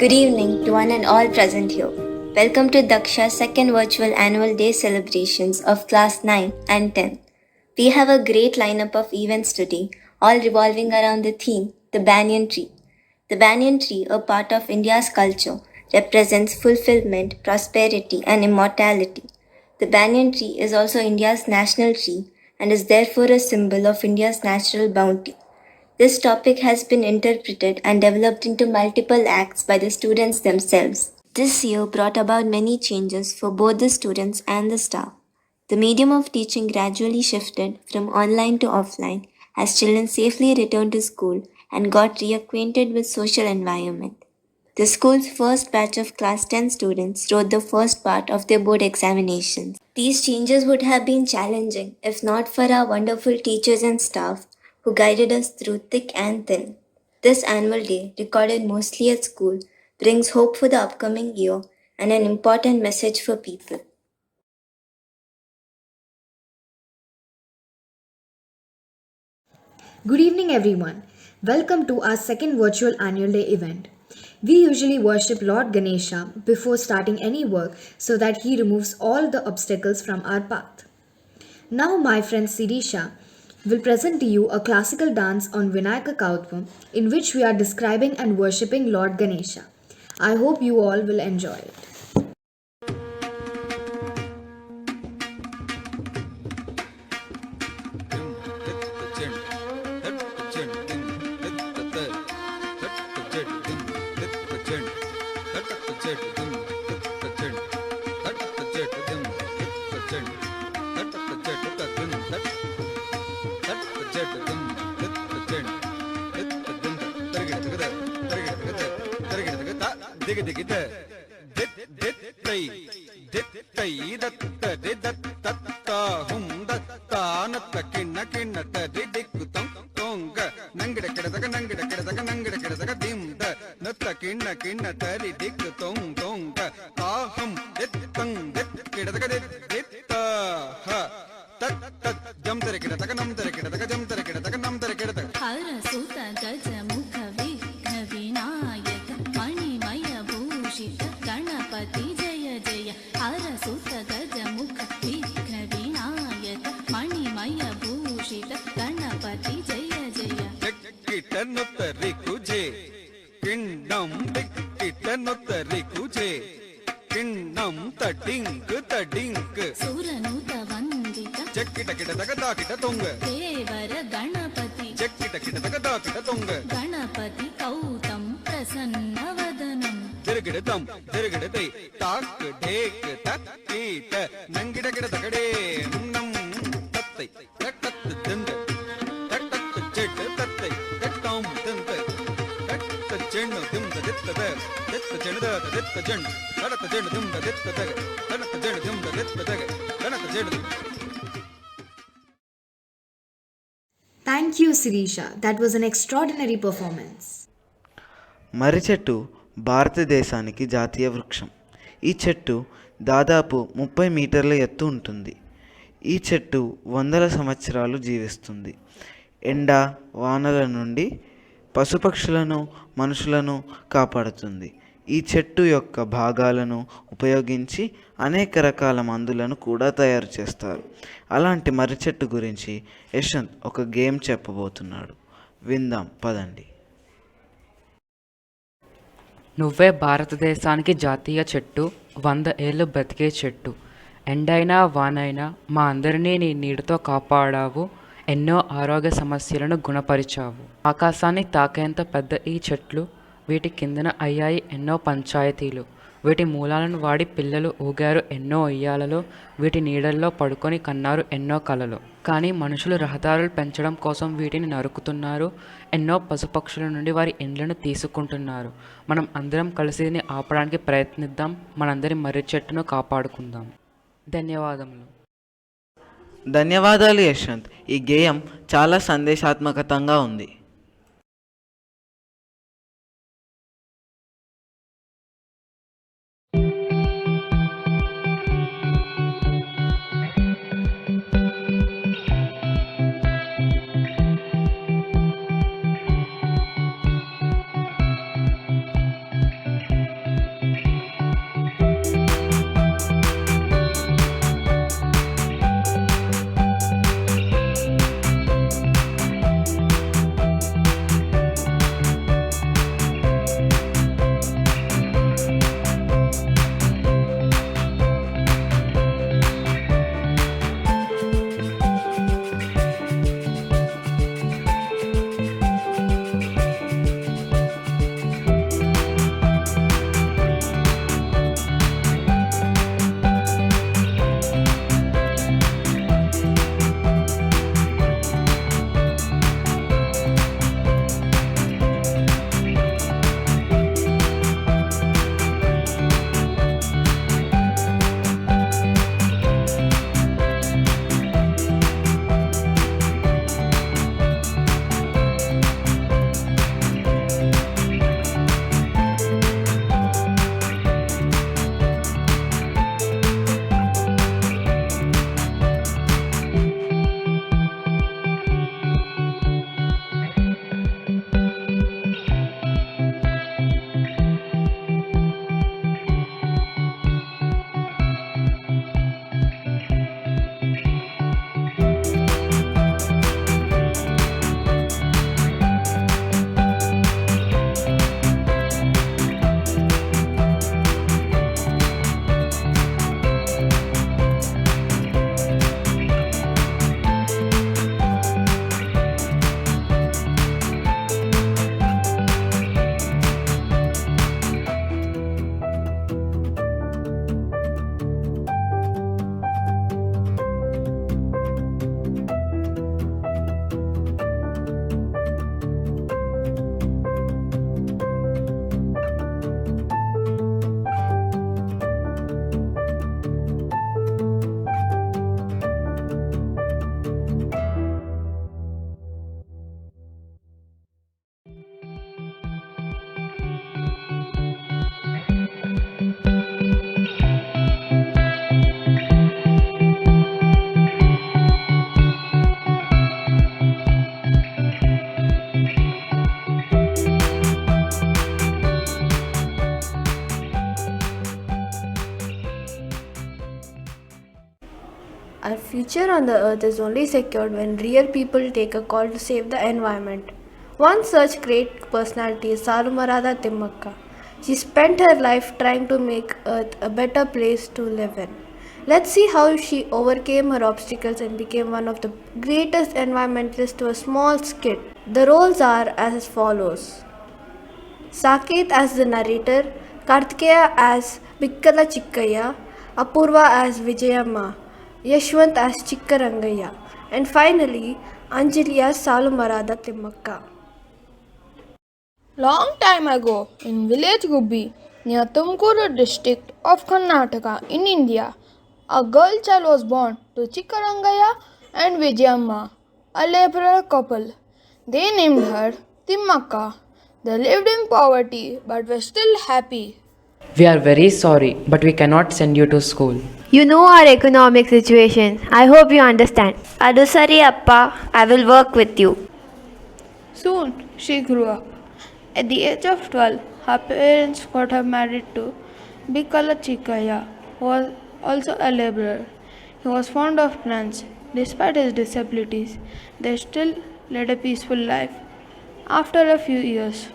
Good evening to one and all present here. Welcome to Daksha's second virtual annual day celebrations of Class 9 and 10. We have a great lineup of events today, all revolving around the theme, the banyan tree. The banyan tree, a part of India's culture, represents fulfillment, prosperity, and immortality. The banyan tree is also India's national tree and is therefore a symbol of India's natural bounty. This topic has been interpreted and developed into multiple acts by the students themselves. This year brought about many changes for both the students and the staff. The medium of teaching gradually shifted from online to offline as children safely returned to school and got reacquainted with social environment. The school's first batch of class 10 students wrote the first part of their board examinations. These changes would have been challenging if not for our wonderful teachers and staff who guided us through thick and thin. This annual day, recorded mostly at school, brings hope for the upcoming year and an important message for people. Good evening, everyone. Welcome to our second virtual annual day event. We usually worship Lord Ganesha before starting any work so that he removes all the obstacles from our path. Now, my friend Sirisha will present to you a classical dance on Vinayaka Kautvam in which we are describing and worshipping Lord Ganesha. I hope you all will enjoy it. Ganpati कौतं प्रसन्नवदनं तिरगिडते ताक ढेक तक्कीट नंगिडगिड तगडे नम तत्ते तत्त दंद तत्त चेट तत्ते तत्तम दंद तत्त चेण्ण दुंद दित्तद दित्त चेणद दित्त जण तत्त चेण दुंद दित्तद तत्त चेण दुंद दित्तद तत्त चेण. Thank you, Sirisha. That was an extraordinary performance. మర్రి చెట్టు భారతదేశానికి జాతీయ వృక్షం. ఈ చెట్టు దాదాపు 30 మీటర్ల ఎత్తు ఉంటుంది. ఈ చెట్టు వందల సంవత్సరాలు జీవిస్తుంది. ఎండ వానల నుండి పశుపక్షులను మనుషులను కాపాడుతుంది. ఈ చెట్టు యొక్క భాగాలను ఉపయోగించి అనేక రకాల మందులను కూడా తయారు చేస్తారు. అలాంటి మర్రి చెట్టు గురించి యశ్వంత్ ఒక గేమ్ చెప్పబోతున్నాడు. విందాం పదండి. నువ్వే భారతదేశానికి జాతీయ చెట్టు, 100 ఏళ్ళు బ్రతికే చెట్టు. ఎండైనా వానైనా మా అందరినీ నీ నీడతో కాపాడావు. ఎన్నో ఆరోగ్య సమస్యలను గుణపరిచావు. ఆకాశాన్ని తాకేంత పెద్ద ఈ చెట్లు, వీటి కిందన అయ్యాయి ఎన్నో పంచాయతీలు. వీటి మూలాలను వాడి పిల్లలు ఊగారు ఎన్నో ఉయ్యాలలో. వీటి నీడల్లో పడుకొని కన్నారు ఎన్నో కలలు. కానీ మనుషులు రహదారులు పెంచడం కోసం వీటిని నరుకుతున్నారు. ఎన్నో పశుపక్షుల నుండి వారి ఇండ్లను తీసుకుంటున్నారు. మనం అందరం కలిసి దీన్ని ఆపడానికి ప్రయత్నిద్దాం. మనందరి మర్రి చెట్టును కాపాడుకుందాం. ధన్యవాదములు. ధన్యవాదాలు యశ్వంత్. ఈ గేయం చాలా సందేశాత్మకంగా ఉంది. Our future on the earth is only secured when real people take a call to save the environment. One such great personality is Salumarada Timmakka. She spent her life trying to make earth a better place to live in. Let's see how she overcame her obstacles and became one of the greatest environmentalists to a small skit. The roles are as follows. Saket as the narrator, Kartikeya as Bikkala Chikkaya, Apurva as Vijayamma, Yashwant as Chikkarangaya, and finally Anjali as Salumarada Timmakka. Long time ago, in village Gubbi, near Tumkuru district of Karnataka in India, a girl child was born to Chikkarangaya and Vijayamma, a laborer couple. They named her Timmakka. They lived in poverty but were still happy. We are very sorry, but we cannot send you to school. You know our economic situation. I hope you understand. Adusari Appa, I will work with you. Soon she grew up. At the age of 12, her parents got her married to Bikkala Chikkaya, who was also a laborer. He was fond of plants. Despite his disabilities, they still led a peaceful life. After a few years,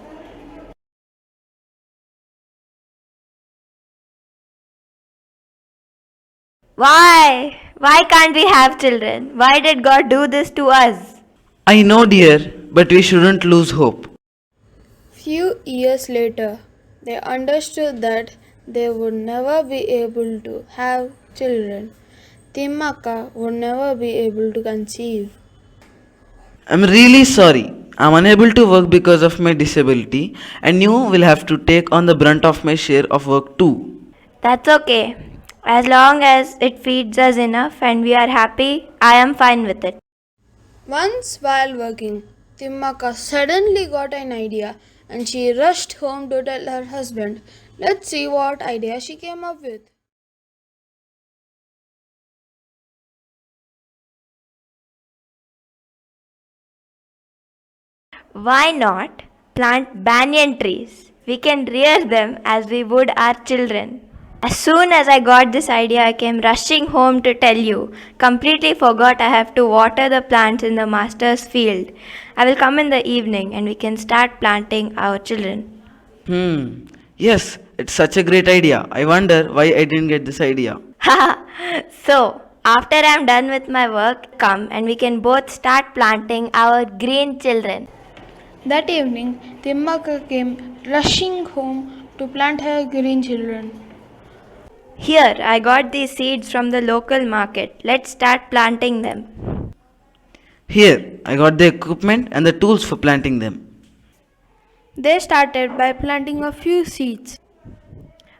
Why? Why can't we have children? Why did God do this to us? I know, dear, but we shouldn't lose hope. few years later, they understood that they would never be able to have children. Timmakka would never be able to conceive. I'm really sorry. I'm unable to work because of my disability, and you will have to take on the brunt of my share of work too. That's okay. As long as it feeds us enough and we are happy, I am fine with it. Once while working, Timmakka suddenly got an idea and she rushed home to tell her husband. Let's see what idea she came up with. Why not plant banyan trees? We can rear them as we would our children. As soon as I got this idea, I came rushing home to tell you. Completely forgot I have to water the plants in the master's field. I will come in the evening and we can start planting our children. Yes, it's such a great idea. I wonder why I didn't get this idea. So, after I am done with my work, come and we can both start planting our green children. That evening, Timmakka came rushing home to plant her green children. Here, I got these seeds from the local market. Let's start planting them. Here, I got the equipment and the tools for planting them. They started by planting a few seeds.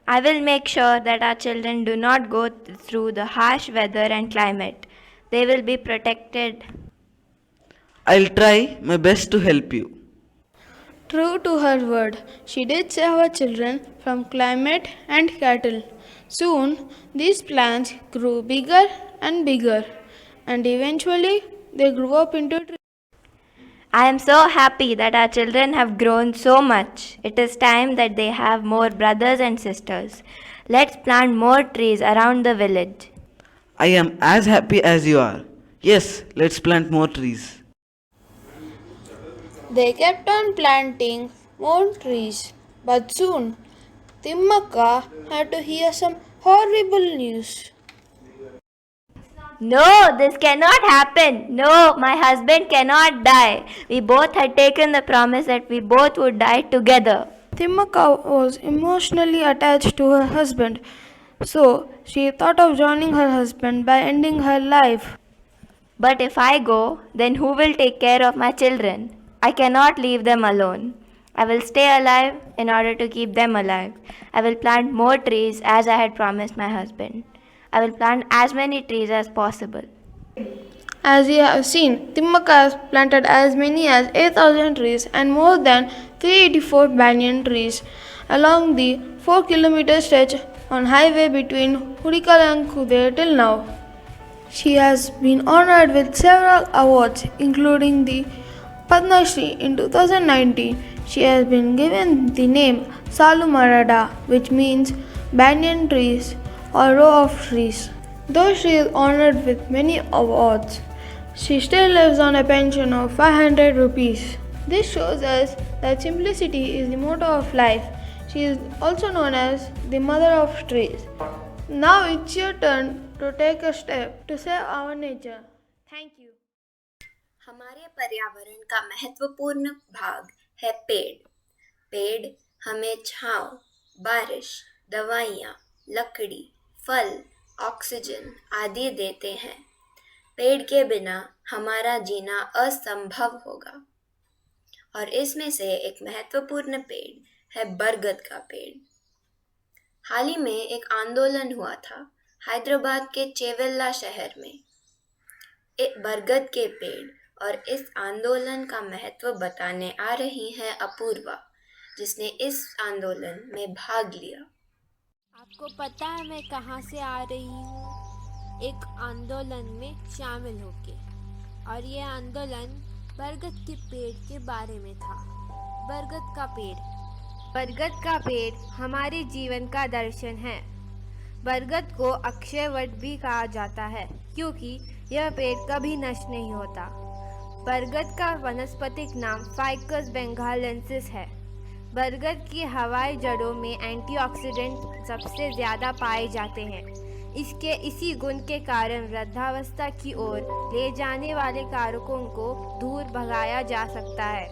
I will make sure that our children do not go through the harsh weather and climate. They will be protected. I'll try my best to help you. True to her word, she did save her children from climate and cattle. Soon, these plants grew bigger and bigger, and eventually they grew up into trees. I am so happy that our children have grown so much. It is time that they have more brothers and sisters. Let's plant more trees around the village. I am as happy as you are. Yes, let's plant more trees. They kept on planting more trees, but soon Timmakka had to hear some horrible news. No, this cannot happen. No, my husband cannot die. We both had taken the promise that we both would die together. Timmakka was emotionally attached to her husband, so she thought of joining her husband by ending her life. But if I go, then who will take care of my children? I cannot leave them alone. I will stay alive in order to keep them alive. I will plant more trees as I had promised my husband. I will plant as many trees as possible. As you have seen, Timmakka has planted as many as 8,000 trees and more than 384 banyan trees along the 4-kilometer stretch on highway between Hudikal and Kude till now. She has been honored with several awards including the Padma Shri in 2019. She has been given the name Salu Marada, which means banyan trees or row of trees. Though she is honored with many awards, she still lives on a pension of 500 rupees. This shows us that simplicity is the motto of life. She is also known as the mother of trees. Now it's your turn to take a step to save our nature. Thank you. हमारे पर्यावरण का महत्वपूर्ण भाग है पेड़। पेड़ हमें छांव, बारिश, दवाइयाँ, लकड़ी, फल, ऑक्सीजन आदि देते हैं। पेड़ के बिना हमारा जीना असंभव होगा। और इसमें से एक महत्वपूर्ण पेड़ है बरगद का पेड़। हाल ही में एक आंदोलन हुआ था हैदराबाद के चेवेल्ला शहर में। बरगद के पेड़ और इस आंदोलन का महत्व बताने आ रही हैं अपूर्वा, जिसने इस आंदोलन में भाग लिया। आपको पता है मैं कहाँ से आ रही हूँ? एक आंदोलन में शामिल होके, और ये आंदोलन बरगद के पेड़ के बारे में था। बरगद का पेड़ हमारे जीवन का दर्शन है। बरगद को अक्षय वट भी कहा जाता है क्योंकि यह पेड़ कभी नष्ट नहीं होता। बरगद का वनस्पतिक नाम फाइकस बेंगालेंसिस है। बरगद की हवाई जड़ों में एंटीऑक्सीडेंट सबसे ज़्यादा पाए जाते हैं। इसके इसी गुण के कारण वृद्धावस्था की ओर ले जाने वाले कारकों को दूर भगाया जा सकता है।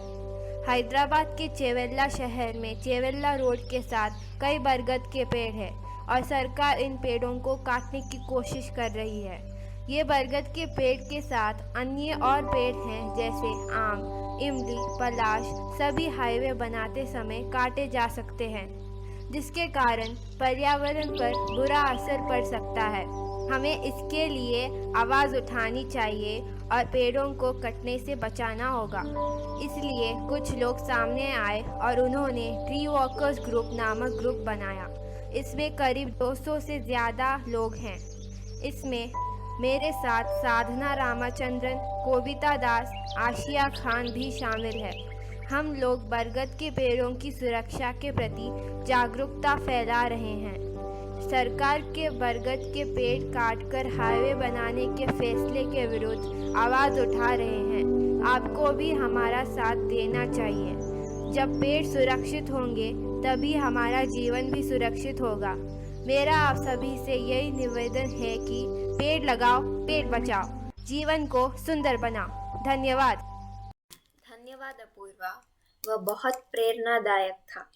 हैदराबाद के चेवेल्ला शहर में चेवेल्ला रोड के साथ कई बरगद के पेड़ हैं और सरकार इन पेड़ों को काटने की कोशिश कर रही है। ये बरगद के पेड़ के साथ अन्य और पेड़ हैं जैसे आम, इमली, पलाश सभी हाईवे बनाते समय काटे जा सकते हैं, जिसके कारण पर्यावरण पर बुरा असर पड़ सकता है। हमें इसके लिए आवाज़ उठानी चाहिए और पेड़ों को कटने से बचाना होगा। इसलिए कुछ लोग सामने आए और उन्होंने ट्री वॉकर्स ग्रुप नामक ग्रुप बनाया। इसमें करीब 200 से ज़्यादा लोग हैं। इसमें मेरे साथ साधना रामाचंद्रन, कोबिता दास, आशिया खान भी शामिल है। हम लोग बरगद के पेड़ों की सुरक्षा के प्रति जागरूकता फैला रहे हैं। सरकार के बरगद के पेड़ काटकर हाईवे बनाने के फैसले के विरुद्ध आवाज़ उठा रहे हैं। आपको भी हमारा साथ देना चाहिए। जब पेड़ सुरक्षित होंगे तभी हमारा जीवन भी सुरक्षित होगा। मेरा आप सभी से यही निवेदन है कि पेड़ लगाओ, पेड़ बचाओ, जीवन को सुंदर बनाओ। धन्यवाद। धन्यवाद अपूर्वा, वह बहुत प्रेरणादायक था।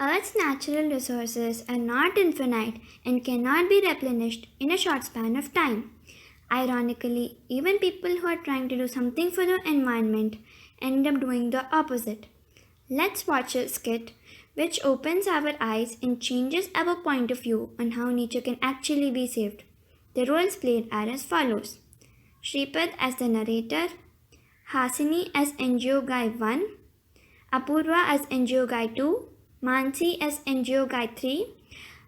Earth's natural resources are not infinite and cannot be replenished in a short span of time. Ironically, even people who are trying to do something for the environment end up doing the opposite. Let's watch a skit which opens our eyes and changes our point of view on how nature can actually be saved. The roles played are as follows: Shripad as the narrator, Hasini as NGO Guy 1, Apurva as NGO Guy 2, Mansi as NGO Guy 3,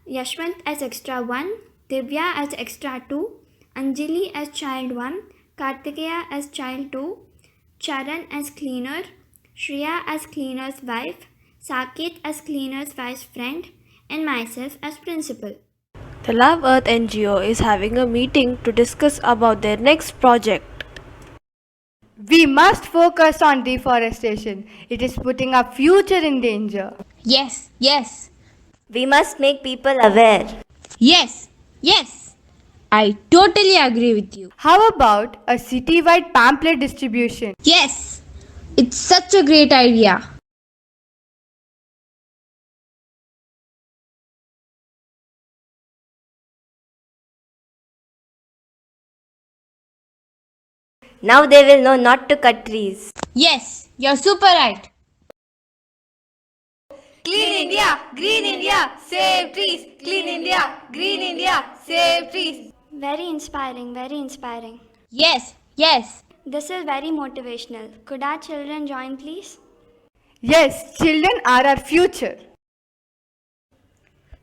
Yashwant as Extra 1, Divya as Extra 2, Anjali as Child 1, Kartikeya as Child 2, Charan as Cleaner, Shriya as Cleaner's wife, Saket as Cleaner's wife's friend, and myself as principal. The Love Earth NGO is having a meeting to discuss about their next project. We must focus on deforestation. It is putting our future in danger. Yes, yes. We must make people aware. Yes, yes. I totally agree with you. How about a city-wide pamphlet distribution? Yes, it's such a great idea. Now they will know not to cut trees. Yes, you're super right. Clean India, Green India, save trees. Clean India, Green India, save trees. Very inspiring, very inspiring. Yes, yes. This is very motivational. Could our children join, please? Yes, children are our future.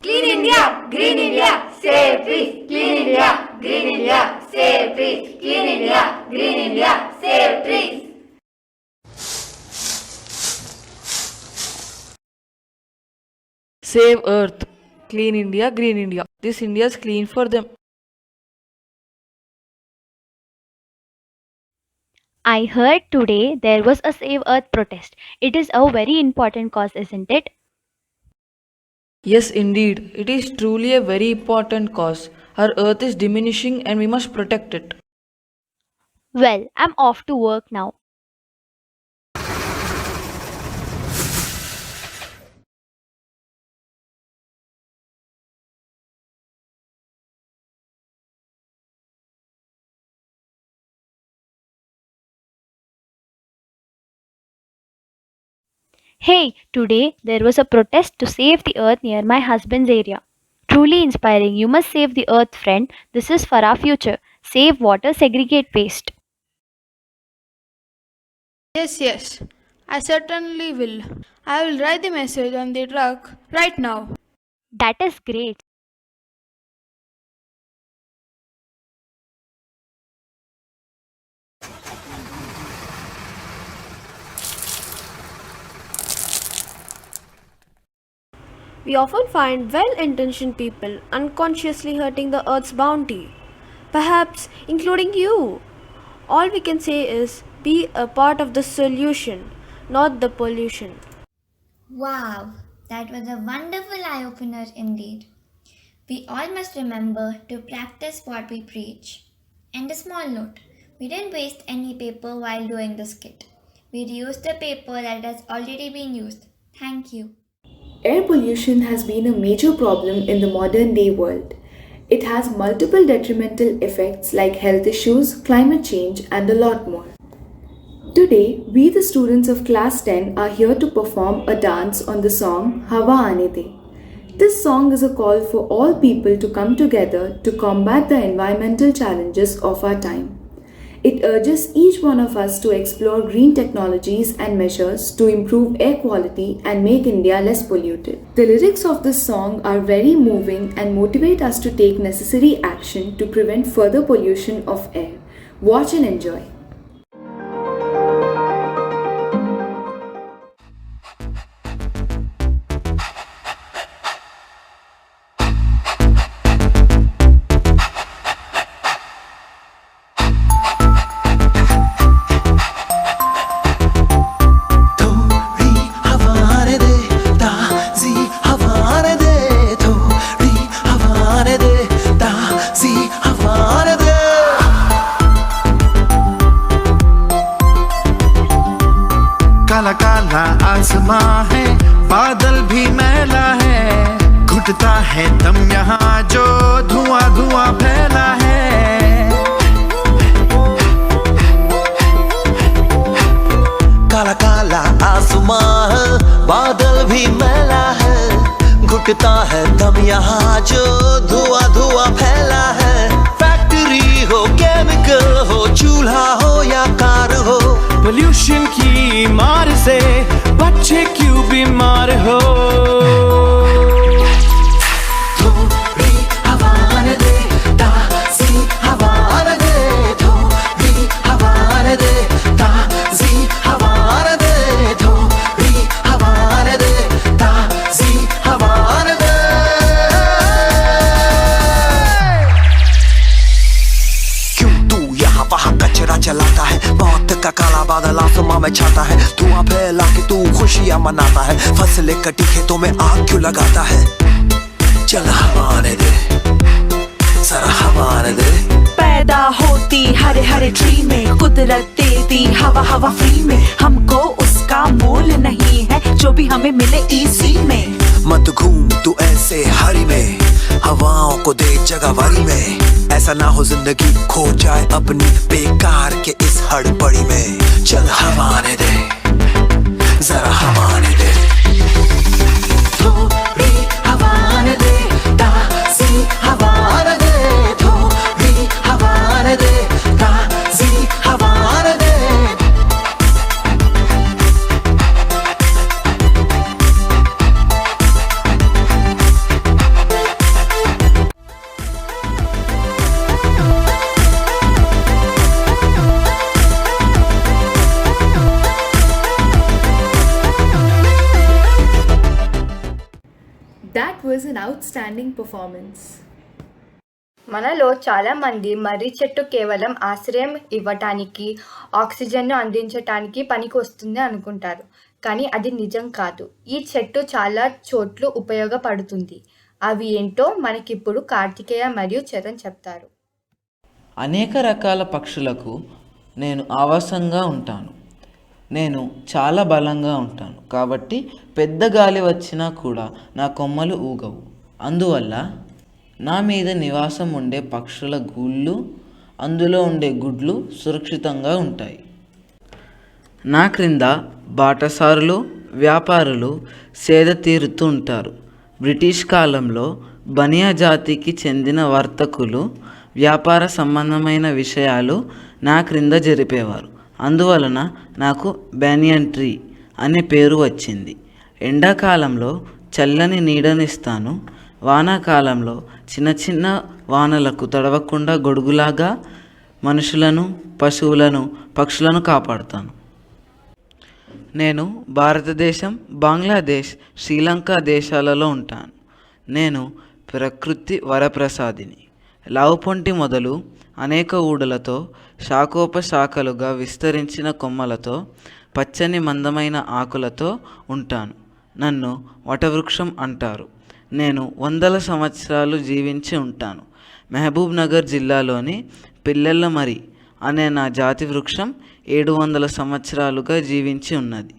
Clean India, Green India, save trees. Clean India, Green India, save trees. Clean India, Green India, save trees. Save Earth. Clean India, Green India. This India is clean for them. I heard today there was a Save Earth protest. It is a very important cause, isn't it? Yes, indeed. It is truly a very important cause. Our Earth is diminishing and we must protect it. Well, I'm off to work now. Hey, today there was a protest to save the earth near my husband's area. Truly inspiring. You must save the earth, friend. This is for our future. Save water, segregate waste. Yes, yes. I certainly will. I will write the message on the truck right now. That is great. We often find well-intentioned people unconsciously hurting the earth's bounty, perhaps including you. All we can say is be a part of the solution, not the pollution. Wow, that was a wonderful eye-opener indeed. We all must remember to practice what we preach. And a small note, we didn't waste any paper while doing the skit. We reused the paper that has already been used. Thank you. Air pollution has been a major problem in the modern day world. It has multiple detrimental effects like health issues, climate change, and a lot more. Today, we the students of class 10 are here to perform a dance on the song Hawa Aane De. This song is a call for all people to come together to combat the environmental challenges of our time. It urges each one of us to explore green technologies and measures to improve air quality and make India less polluted. The lyrics of this song are very moving and motivate us to take necessary action to prevent further pollution of air. Watch and enjoy. काला काला आसमां है, बादल भी मैला है, घुटता है दम यहाँ जो धुआं धुआं फैला है। काला काला आसमां है, बादल भी मैला है, घुटता है दम यहाँ जो धुआं धुआं फैला है। फैक्ट्री हो, केमिकल हो, चूल्हा हो या कार हो, पोल्यूशन की मार से बच्चे क्यों बीमार हो। थोड़ी हवा ने दे, ताज़ी हवा ने दे, थोड़ी हवा ने दे, ताज़ी हवा ने दे, थोड़ी हवा ने दे, ताज़ी हवा ने दे। क्यों तू यहाँ वहाँ कचरा जलाता है, मौत का काला बादल आसमां में छाता है, धुआं फैला के तू खुशियाँ मनाता है, फसलें कटी खेतों में आग क्यों लगाता है। चल हवा ने दे, जरा हवा ने दे। पैदा होती हरे हरे ट्री में, कुदरत देती हवा हवा फ्री में, हमको उसका मोल नहीं है जो भी हमें मिले इसी में। मत घूम तू ऐसे हरी में, हवाओं को दे जगह वारी में, ऐसा ना हो जिंदगी खो जाए अपनी बेकार के इस हड़बड़ी में। चल हवा ने दे, जरा हवा ने दे, थोड़ी हवा ने दे, ताज़ी हवा ने दे, थोड़ी हवा ने दे, ताज़ी हवा ने दे। That was an outstanding performance. మనలో చాలామంది మర్రి చెట్టు కేవలం ఆశ్రయం ఇవ్వటానికి, ఆక్సిజన్ను అందించటానికి పనికి వస్తుంది అనుకుంటారు. కానీ అది నిజం కాదు. ఈ చెట్టు చాలా చోట్ల ఉపయోగపడుతుంది. అవి ఏంటో మనకిప్పుడు కార్తికేయ మరియు చరణ్ చెప్తారు. అనేక రకాల పక్షులకు నేను ఆవాసంగా ఉంటాను. నేను చాలా బలంగా ఉంటాను కాబట్టి పెద్ద గాలి వచ్చినా కూడా నా కొమ్మలు ఊగవు. అందువల్ల నా మీద నివాసం ఉండే పక్షుల గూళ్ళు, అందులో ఉండే గుడ్లు సురక్షితంగా ఉంటాయి. నా క్రింద బాటసారులు, వ్యాపారులు సేద తీరుతూ ఉంటారు. బ్రిటిష్ కాలంలో బనియా జాతికి చెందిన వర్తకులు వ్యాపార సంబంధమైన విషయాలు నా క్రింద జరిపేవారు. అందువలన నాకు బనియన్ ట్రీ అనే పేరు వచ్చింది. ఎండాకాలంలో చల్లని నీడనిస్తాను, వానాకాలంలో చిన్న చిన్న వానలకు తడవకుండా గొడుగులాగా మనుషులను, పశువులను, పక్షులను కాపాడుతాను. నేను భారతదేశం, బంగ్లాదేశ్, శ్రీలంక దేశాలలో ఉంటాను. నేను ప్రకృతి వరప్రసాదిని. లావుపొంటి మొదలు అనేక ఊడలతో, శాఖోపశాఖలుగా విస్తరించిన కొమ్మలతో, పచ్చని మందమైన ఆకులతో ఉంటాను. నన్ను వటవృక్షం అంటారు. నేను 100 సంవత్సరాలు జీవించి ఉంటాను. మహబూబ్ నగర్ జిల్లాలోని పిల్లెల్లమరి అనే నా జాతి వృక్షం 700 సంవత్సరాలుగా జీవించి ఉన్నది.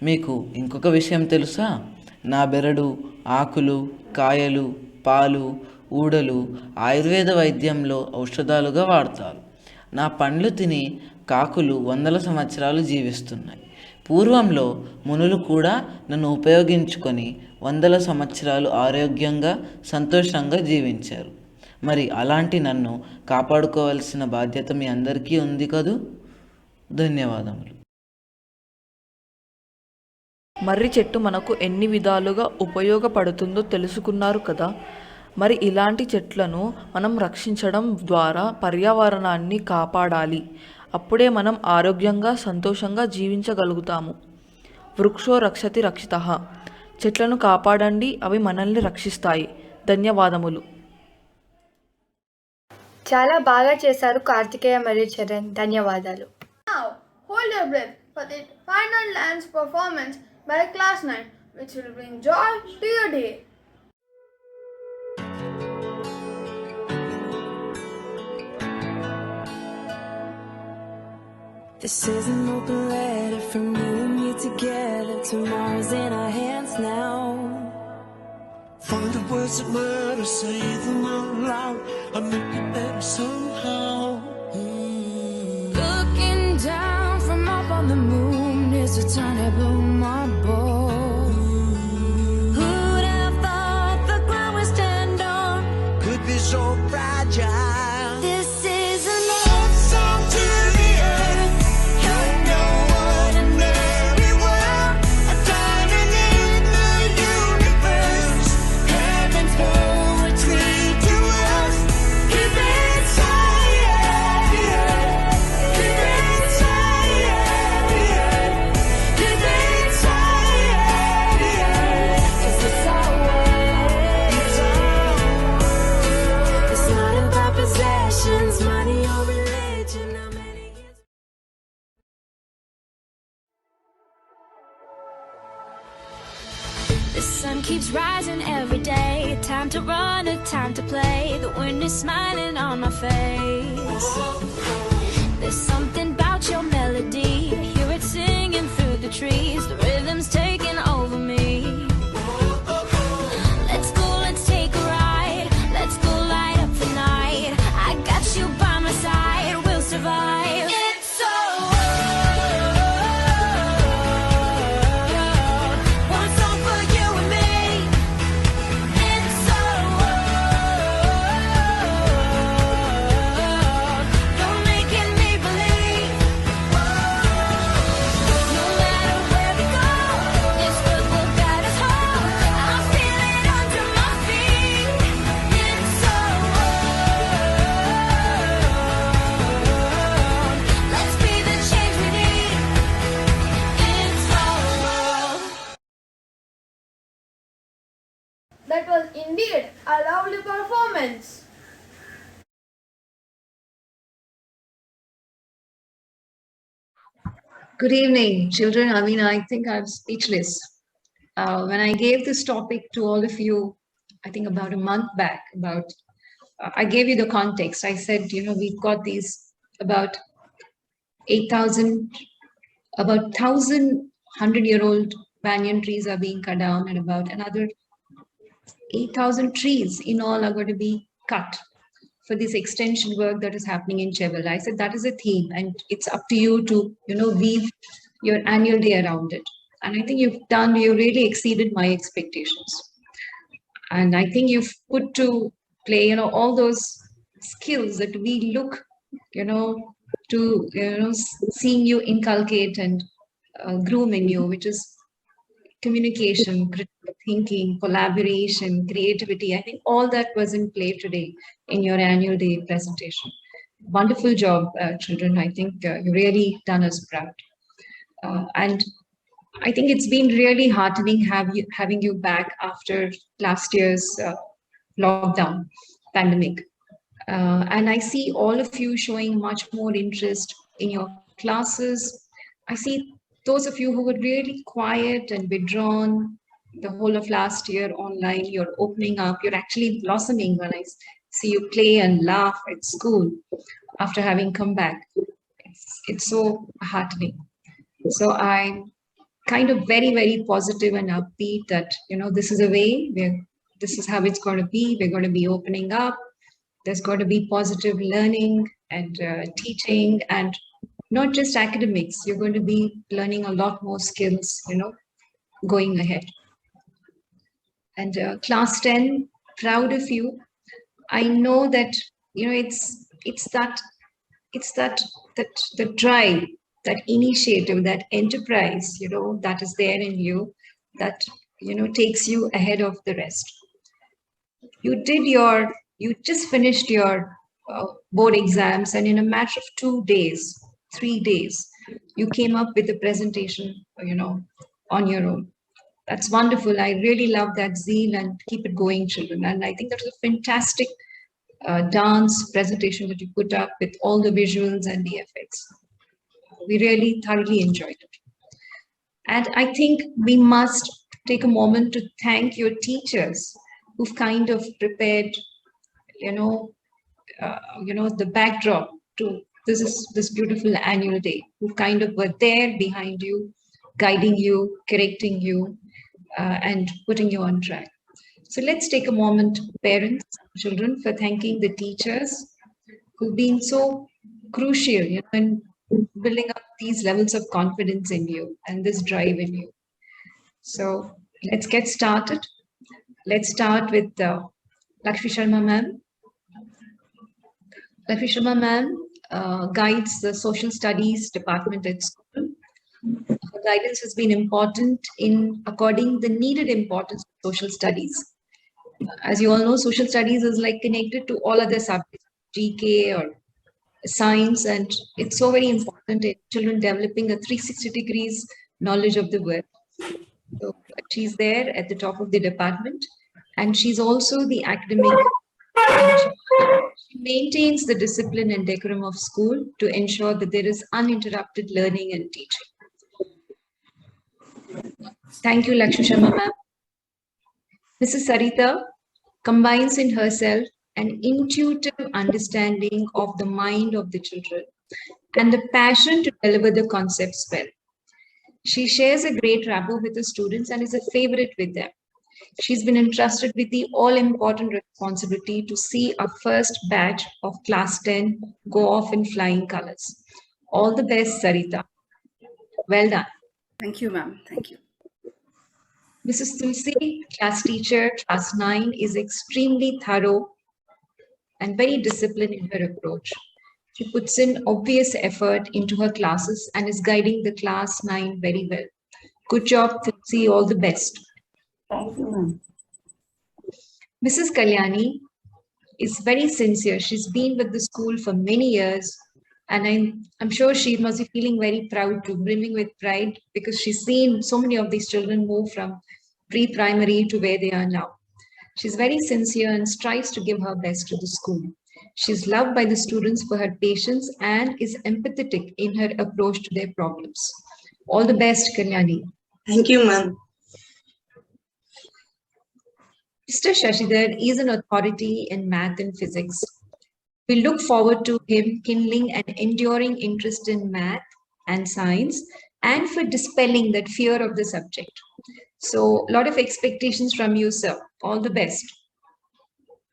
మీకు ఇంకొక విషయం తెలుసా? నా బెరడు, ఆకులు, కాయలు, పాలు, ఊడలు ఆయుర్వేద వైద్యంలో ఔషధాలుగా వాడతారు. నా పండ్లు తిని కాకులు 100 సంవత్సరాలు జీవిస్తున్నాయి. పూర్వంలో మునులు కూడా నన్ను ఉపయోగించుకొని 100 సంవత్సరాలు ఆరోగ్యంగా, సంతోషంగా జీవించారు. మరి అలాంటి నన్ను కాపాడుకోవాల్సిన బాధ్యత మీ అందరికీ ఉంది కదూ. ధన్యవాదములు. మర్రి చెట్టు మనకు ఎన్ని విధాలుగా ఉపయోగపడుతుందో తెలుసుకున్నారు కదా. మరి ఇలాంటి చెట్లను మనం రక్షించడం ద్వారా పర్యావరణాన్ని కాపాడాలి. అప్పుడే మనం ఆరోగ్యంగా, సంతోషంగా జీవించగలుగుతాము. వృక్షో రక్షతి రక్షితః. చెట్లను కాపాడండి, అవి మనల్ని రక్షిస్తాయి. ధన్యవాదములు. చాలా బాగా చేశారు కార్తికేయ మరియు చరణ్. ధన్యవాదాలు. Now, hold your breath for the final dance performance by Class 9, which will bring joy to your day. This is an open letter from you and me together. Tomorrow's in our hands now. Find the words that matter, say them out loud. I'll make it better somehow. Looking down from up on the moon is a tiny blue marble. Who'd have thought the ground would stand on? Could be so fragile. This is a love song to the earth. You're no ordinary world, a diamond in the universe. Heaven's poetry to us. Keep it high, keep it high, keep it high. 'Cause it's our world. It's not about possessions, money or religion. How many years? The sun keeps rising every day. Time to run, a time to play. The wind is smiling on my face. There's something about your melody. I hear it singing through the trees. The rhythm's taking over me. Let's go, let's take a ride. Let's go light up the night. I got you by my side. We'll survive. It's so one song for you and me. It's so you're making me believe. No matter where we go, this world will guide us home. I feel it under my feet. It's so let's be the change we need. It's so That was indeed a lovely performance. Good evening, children. I think I'm speechless. When I gave this topic to all of you, I think about a month back, I gave you the context. I said, we've got these about 8,000, about 1,000 100-year-old banyan trees are being cut down, and about another 8,000 trees in all are going to be cut for this extension work that is happening in Chevel. I said that is a theme, and it's up to you to, weave your annual day around it. And I think you really exceeded my expectations. And I think you've put to play, all those skills that we look, to, seeing you inculcate and groom in you, which is communication, critical thinking, collaboration, creativity. I think all that was in play today in your annual day presentation. Wonderful job, children. I think you really done us proud. And I think it's been really heartening having you back after last year's lockdown pandemic. And I see all of you showing much more interest in your classes. I see those of you who were really quiet and withdrawn the whole of last year online, you're opening up, you're actually blossoming when I see you play and laugh at school after having come back. It's so heartening. So I'm kind of very, very positive and upbeat that, this is a way, this is how it's going to be. We're going to be opening up. There's going to be positive learning and teaching, and not just academics. You're going to be learning a lot more skills, going ahead. And class 10, proud of you. I know that, it's the drive, that initiative, that enterprise, that is there in you, that, takes you ahead of the rest. You just finished your board exams, and in a matter of 2 days, 3 days, you came up with a presentation, on your own. That's wonderful. I really love that zeal, and keep it going, children. And I think that was a fantastic dance presentation that you put up with all the visuals and the effects. We really thoroughly enjoyed it. And I think we must take a moment to thank your teachers who've kind of prepared, the backdrop to this beautiful annual day, who kind of were there behind you, guiding you, correcting you, and putting you on track. So let's take a moment, parents, children, for thanking the teachers who've been so crucial, in building up these levels of confidence in you and this drive in you. So let's get started. Let's start with Lakshmi Sharma ma'am. Lakshmi Sharma ma'am guides the social studies department at school. Her guidance has been important in according the needed importance of social studies. As you all know, social studies is like connected to all other subjects, GK or science, and it's so very important in children developing a 360 degrees knowledge of the world. So she's there at the top of the department, and she's also the academic. She maintains the discipline and decorum of school to ensure that there is uninterrupted learning and teaching. Thank you, Lakshmi Sharma ma'am. Mrs. Sarita combines in herself an intuitive understanding of the mind of the children and the passion to deliver the concepts well. She shares a great rapport with the students and is a favorite with them. She's been entrusted with the all-important responsibility to see our first batch of class 10 go off in flying colors. All the best, Sarita. Well done. Thank you, ma'am. Thank you. Mrs. Tulsi, class teacher, class 9, is extremely thorough and very disciplined in her approach. She puts in obvious effort into her classes and is guiding the class 9 very well. Good job, Tulsi. All the best. Thank you, ma'am. Mrs. Kalyani is very sincere. She's been with the school for many years, and I'm sure she must be feeling very proud too, brimming with pride, because she's seen so many of these children move from pre-primary to where they are now. She's very sincere and strives to give her best to the school. She's loved by the students for her patience and is empathetic in her approach to their problems. All the best, Kalyani. Thank you, ma'am. Mr. Shashidhar is an authority in math and physics. We look forward to him kindling an enduring interest in math and science and for dispelling that fear of the subject. So, a lot of expectations from you, sir. All the best.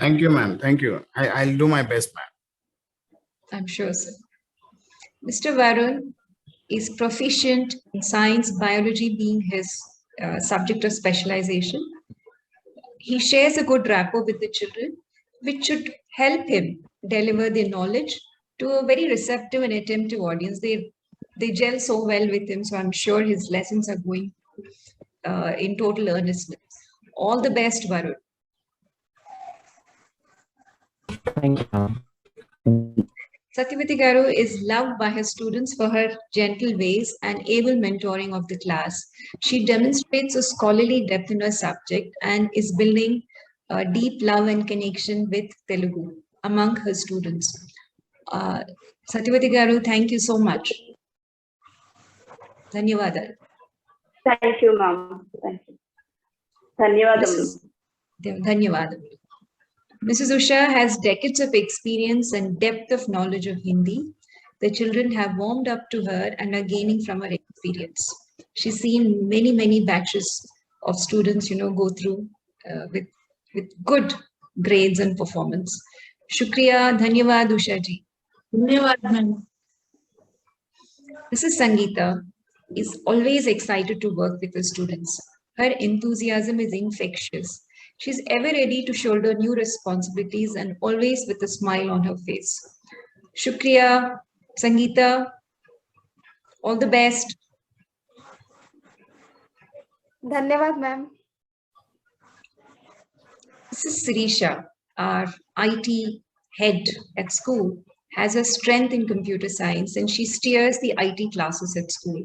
Thank you, ma'am. Thank you. I'll do my best, ma'am. I'm sure, sir. Mr. Varun is proficient in science, biology being his subject of specialization. He shares a good rapport with the children, which should help him deliver their knowledge to a very receptive and attentive audience. They gel so well with him, so I'm sure his lessons are going in total earnestness. All the best, Varun. Thank you. Satyavati Garu is loved by her students for her gentle ways and able mentoring of the class. She demonstrates a scholarly depth in her subject and is building a deep love and connection with Telugu among her students. Satyavati Garu, thank you so much. Dhanyawad. Thank you, ma'am. Thank you. Dhanyawad. Mrs. Usha has decades of experience and depth of knowledge of Hindi. The children have warmed up to her and are gaining from her experience. She's seen many, many batches of students, go through with good grades and performance. Shukriya, Dhanyawad, Usha ji. Dhanyawad, ma'am. Mrs. Sangeeta is always excited to work with the students. Her enthusiasm is infectious. She's ever ready to shoulder new responsibilities and always with a smile on her face. Shukriya, Sangeeta, all the best. Dhanyawad, ma'am. Mrs. Sirisha, our IT head at school, has a strength in computer science and she steers the IT classes at school.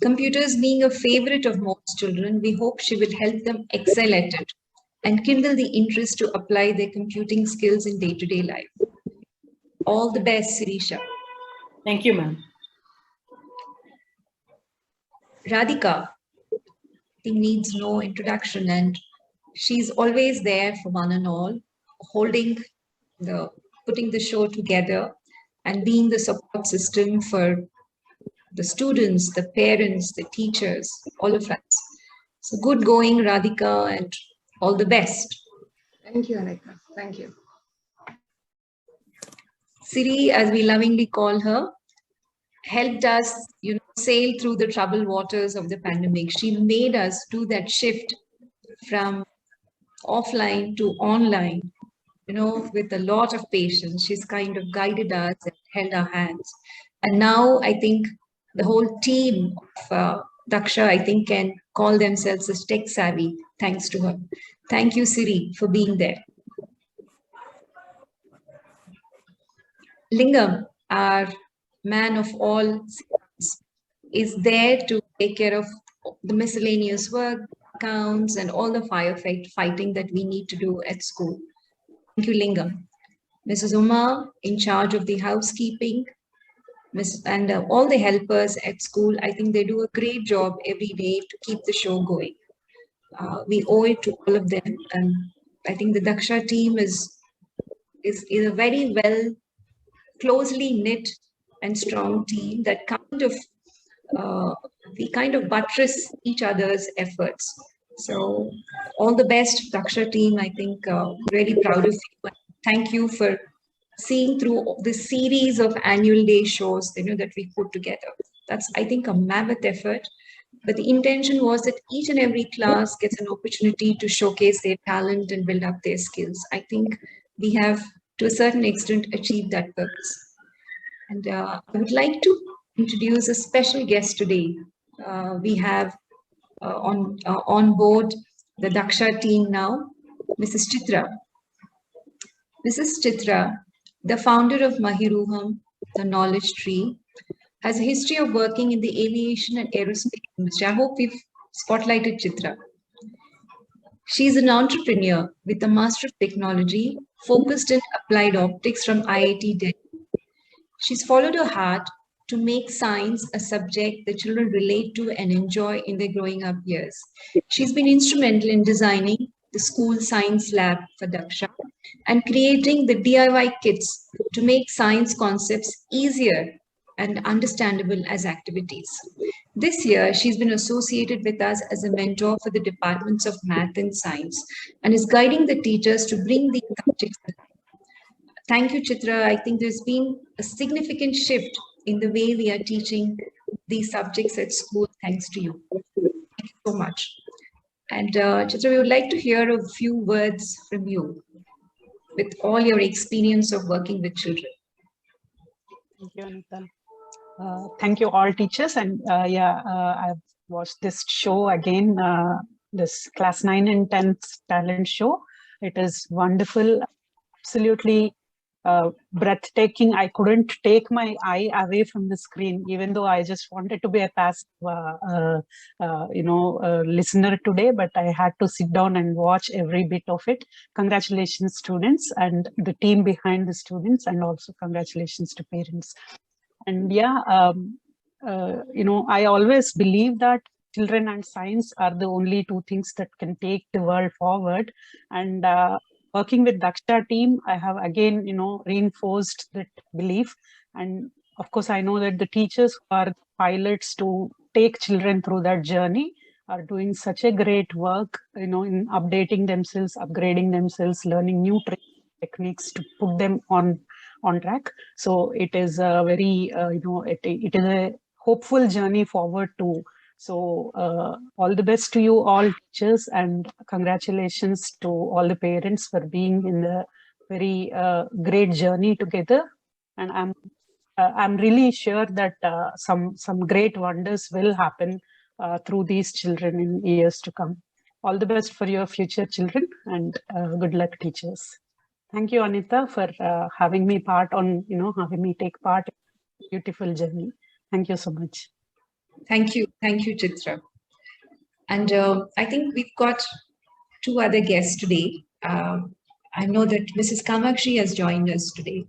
Computers being a favorite of most children, we hope she will help them excel at it and kindle the interest to apply their computing skills in day-to-day life. All the best, Sirisha. Thank you, ma'am. Radhika, I think needs no introduction, and she's always there for one and all, putting the show together and being the support system for the students, the parents, the teachers, all of us. So good going, Radhika, and all the best. Thank you, Anika. Thank you. Siri, as we lovingly call her, helped us, sail through the troubled waters of the pandemic. She made us do that shift from offline to online, with a lot of patience. She's kind of guided us and held our hands. And now I think the whole team of Daksha, I think, can call themselves as tech savvy thanks to her. Thank you, Siri, for being there. Lingam, our man of all sins, is there to take care of the miscellaneous work, accounts, and all the firefighting that we need to do at school. Thank you, Lingam. Mrs. Uma, in charge of the housekeeping, and all the helpers at school, I think they do a great job every day to keep the show going. We owe it to all of them. And I think the Daksha team is a very well, closely knit and strong team that we kind of buttress each other's efforts. So all the best, Daksha team. I think really proud of you. Thank you for seeing through the series of annual day shows that we put together. That's, I think, a mammoth effort. But the intention was that each and every class gets an opportunity to showcase their talent and build up their skills. I think we have, to a certain extent, achieved that purpose. And I would like to introduce a special guest today. We have on board the Daksha team now, Mrs. Chitra. Mrs. Chitra, the founder of Mahiruham, the Knowledge Tree, has a history of working in the aviation and aerospace industry. I hope we've spotlighted Chitra. She's an entrepreneur with a Master of Technology focused in applied optics from IIT Delhi. She's followed her heart to make science a subject that children relate to and enjoy in their growing up years. She's been instrumental in designing the school science lab for Daksha and creating the DIY kits to make science concepts easier and understandable as activities. This year, she's been associated with us as a mentor for the departments of math and science and is guiding the teachers to bring these subjects. Thank you, Chitra. I think there's been a significant shift in the way we are teaching these subjects at school, thanks to you. Thank you so much. And Chitra, we would like to hear a few words from you with all your experience of working with children. Thank you, Anita. Thank you all teachers. And I've watched this show again, this class 9 and 10 talent show. It is wonderful, absolutely breathtaking. I couldn't take my eye away from the screen, even though I just wanted to be a passive, listener today, but I had to sit down and watch every bit of it. Congratulations, students, and the team behind the students, and also congratulations to parents. And I always believe that children and science are the only two things that can take the world forward. And working with Daksha team, I have again, reinforced that belief. And of course, I know that the teachers who are pilots to take children through that journey are doing such a great work, in updating themselves, upgrading themselves, learning new techniques to put them on track. So it is a very, it is a hopeful journey forward too. So all the best to you all teachers, and congratulations to all the parents for being in the very great journey together. And I'm really sure that some great wonders will happen through these children in years to come. All the best for your future children, and good luck teachers. Thank you, Anita, for having me having me take part in this beautiful journey. Thank you so much. Thank you, Chitra. And I think we've got two other guests today. I know that Mrs. Kamakshi has joined us today,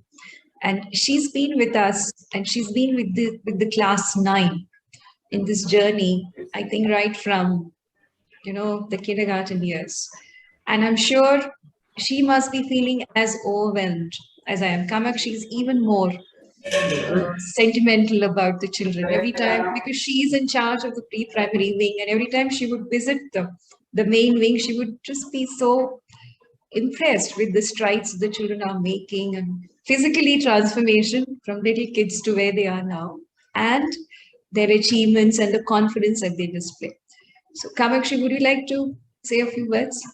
and she's been with us, and she's been with the class 9 in this journey, I think right from, the kindergarten years. And I'm sure she must be feeling as overwhelmed as I am. Kamakshi is even more sentimental about the children every time, because she is in charge of the pre-primary wing, and every time she would visit the main wing, she would just be so impressed with the strides the children are making and physically transformation from little kids to where they are now, and their achievements and the confidence that they display. So Kamakshi, would you like to say a few words?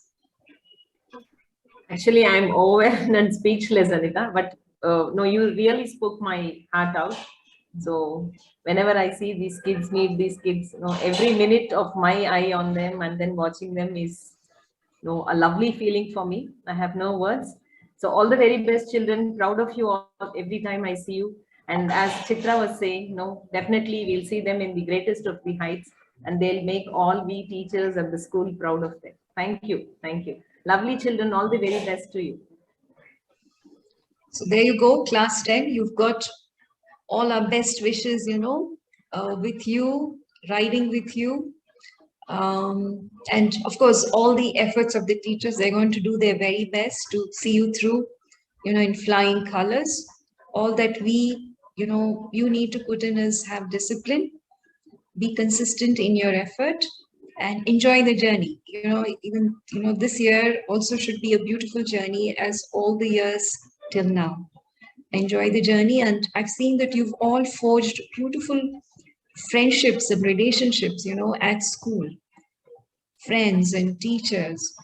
Actually, I'm overwhelmed and speechless, Anita, but no, you really spoke my heart out. So whenever I see these kids meet these kids, every minute of my eye on them and then watching them is a lovely feeling for me. I have no words. So all the very best, children. Proud of you all every time I see you. And as Chitra was saying, definitely we'll see them in the greatest of the heights, and they'll make all we teachers at the school proud of them. Thank you. Thank you. Lovely children, all the very best to you. So there you go, class 10. You've got all our best wishes, with you, riding with you. And of course, all the efforts of the teachers, they're going to do their very best to see you through, in flying colors. All that you need to put in is have discipline, be consistent in your effort, and enjoy the journey. Even this year also should be a beautiful journey, as all the years till now. Enjoy the journey, and I've seen that you've all forged beautiful friendships and relationships, at school. Friends and teachers.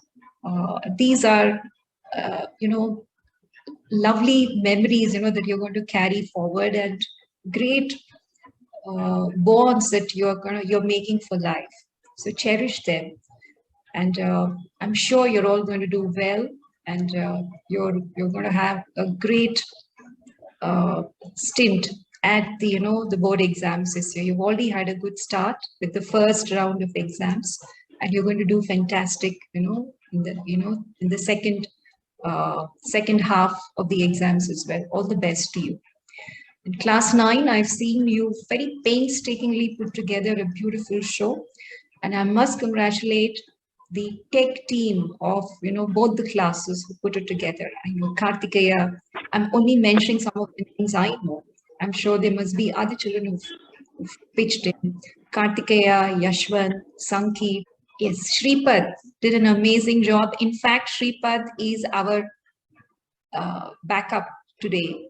These are, lovely memories, that you're going to carry forward, and great bonds that you're making for life. So cherish them, and I'm sure you're all going to do well, and you're going to have a great stint at the board exams this year. You've already had a good start with the first round of exams, and you're going to do fantastic, in the second half of the exams as well. All the best to you. In class 9, I've seen you very painstakingly put together a beautiful show, and I must congratulate the tech team of both the classes who put it together. I know Kartikeya. I'm only mentioning some of the things I know. I'm sure there must be other children who've pitched in. Kartikeya, Yashwant, Sankeet. Yes, Shripad did an amazing job. In fact, Shripad is our backup today,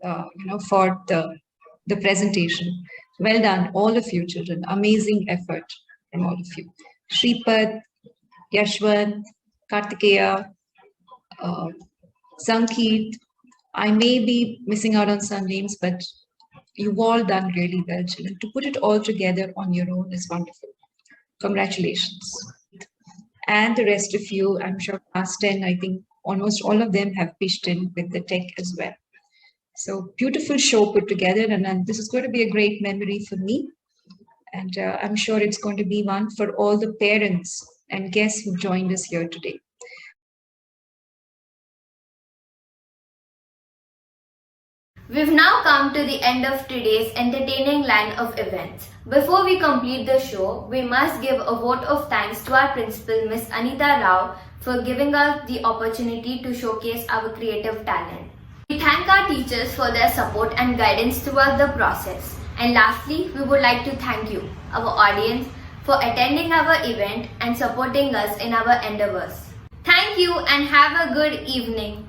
for the presentation. Well done, all of you children. Amazing effort from all of you. Shripad, Yashwant, Kartikeya, Sankeet. I may be missing out on some names, but you've all done really well, children. To put it all together on your own is wonderful. Congratulations. And the rest of you, I'm sure class 10, I think almost all of them have pitched in with the tech as well. So beautiful show put together, and this is going to be a great memory for me. And I'm sure it's going to be one for all the parents and guests who joined us here today. We've now come to the end of today's entertaining line of events. Before we complete the show, we must give a vote of thanks to our principal, Miss Anita Rao, for giving us the opportunity to showcase our creative talent. We thank our teachers for their support and guidance throughout the process. And lastly, we would like to thank you, our audience, for attending our event and supporting us in our endeavors. Thank you and have a good evening.